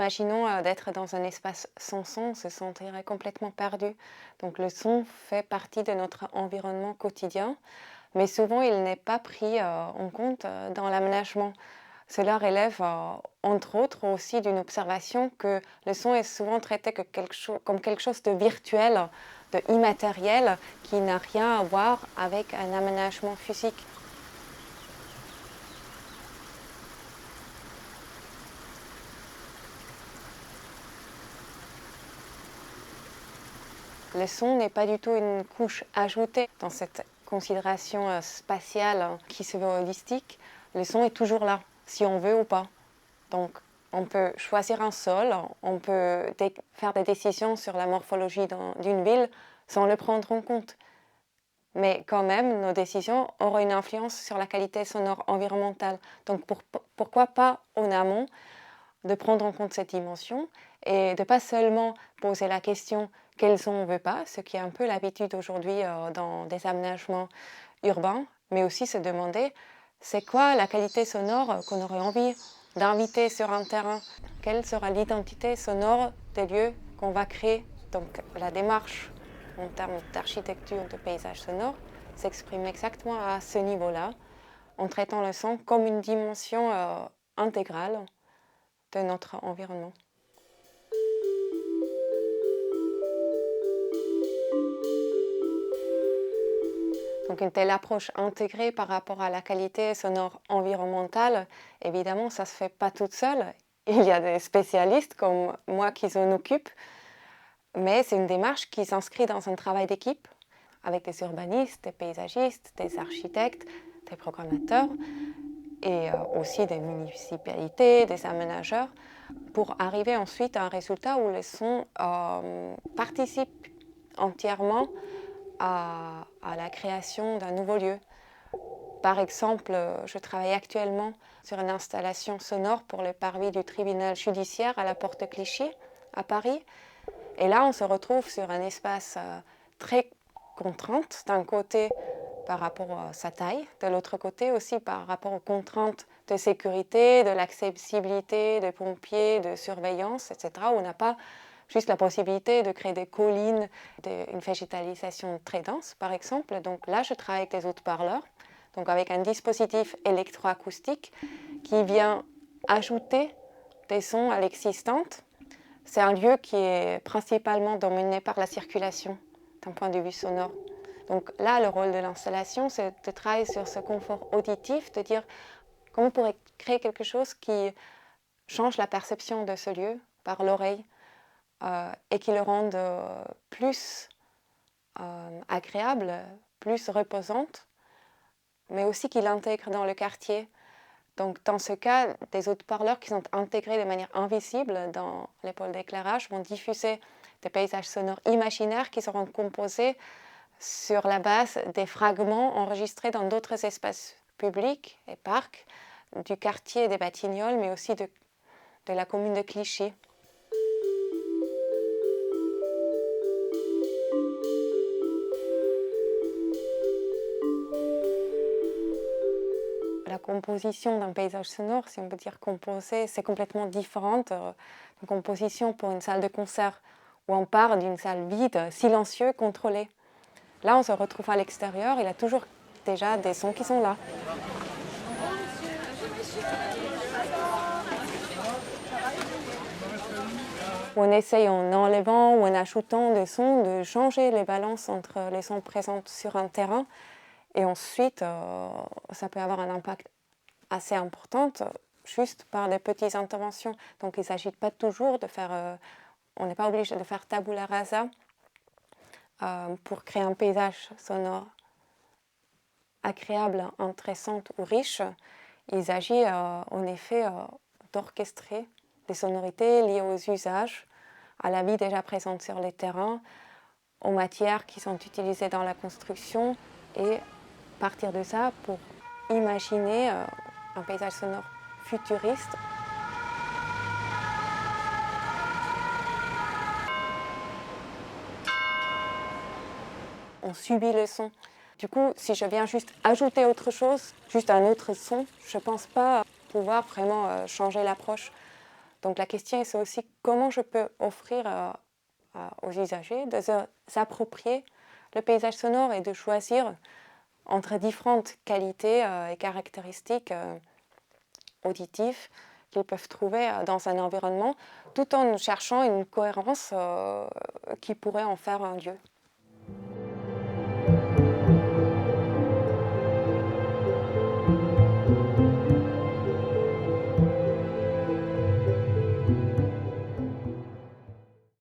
imaginons d'être dans un espace sans son, on se sentirait complètement perdu. Donc le son fait partie de notre environnement quotidien, mais souvent il n'est pas pris en compte dans l'aménagement. Cela relève entre autres aussi d'une observation que le son est souvent traité comme quelque chose de virtuel, de immatériel, qui n'a rien à voir avec un aménagement physique. Le son n'est pas du tout une couche ajoutée dans cette considération spatiale qui se veut holistique. Le son est toujours là, si on veut ou pas. Donc, on peut choisir un sol, on peut faire des décisions sur la morphologie d'une ville sans le prendre en compte. Mais quand même, nos décisions auront une influence sur la qualité sonore environnementale. Donc, pourquoi pas en amont de prendre en compte cette dimension et de pas seulement poser la question quel son on veut pas, ce qui est un peu l'habitude aujourd'hui dans des aménagements urbains, mais aussi se demander c'est quoi la qualité sonore qu'on aurait envie d'inviter sur un terrain, quelle sera l'identité sonore des lieux qu'on va créer. Donc la démarche en termes d'architecture, de paysage sonore, s'exprime exactement à ce niveau-là, en traitant le son comme une dimension intégrale de notre environnement. Donc une telle approche intégrée par rapport à la qualité sonore environnementale, évidemment, ça ne se fait pas toute seule. Il y a des spécialistes comme moi qui s'en occupent, mais c'est une démarche qui s'inscrit dans un travail d'équipe avec des urbanistes, des paysagistes, des architectes, des programmateurs et aussi des municipalités, des aménageurs, pour arriver ensuite à un résultat où le son participe entièrement à la création d'un nouveau lieu. Par exemple, je travaille actuellement sur une installation sonore pour le parvis du tribunal judiciaire à la Porte Clichy, à Paris. Et là, on se retrouve sur un espace très contrainte, d'un côté par rapport à sa taille, de l'autre côté aussi par rapport aux contraintes de sécurité, de l'accessibilité des pompiers, de surveillance, etc., où on n'a pas juste la possibilité de créer des collines, une végétalisation très dense, par exemple. Donc là, je travaille avec des haut-parleurs, donc avec un dispositif électroacoustique qui vient ajouter des sons à l'existante. C'est un lieu qui est principalement dominé par la circulation d'un point de vue sonore. Donc là, le rôle de l'installation, c'est de travailler sur ce confort auditif, de dire comment on pourrait créer quelque chose qui change la perception de ce lieu par l'oreille et qui le rende plus agréable, plus reposante, mais aussi qui l'intègre dans le quartier. Donc dans ce cas, des haut-parleurs qui sont intégrés de manière invisible dans les pôles d'éclairage vont diffuser des paysages sonores imaginaires qui seront composés sur la base des fragments enregistrés dans d'autres espaces publics et parcs du quartier des Batignolles, mais aussi de la commune de Clichy. La composition d'un paysage sonore, si on peut dire composé, c'est complètement différente d'une composition pour une salle de concert où on part d'une salle vide, silencieuse, contrôlée. Là, on se retrouve à l'extérieur, il y a toujours déjà des sons qui sont là. On essaye en enlevant ou en ajoutant des sons de changer les balances entre les sons présents sur un terrain. Et ensuite, ça peut avoir un impact assez important juste par des petites interventions. Donc il ne s'agit pas toujours de faire... on n'est pas obligé de faire tabula rasa pour créer un paysage sonore agréable, intéressant ou riche. Il s'agit en effet d'orchestrer des sonorités liées aux usages, à la vie déjà présente sur les terrains, aux matières qui sont utilisées dans la construction et partir de ça pour imaginer un paysage sonore futuriste. On subit le son. Du coup, si je viens juste ajouter autre chose, juste un autre son, je ne pense pas pouvoir vraiment changer l'approche. Donc la question c'est aussi comment je peux offrir aux usagers de s'approprier le paysage sonore et de choisir entre différentes qualités et caractéristiques auditives qu'ils peuvent trouver dans un environnement, tout en cherchant une cohérence qui pourrait en faire un lieu.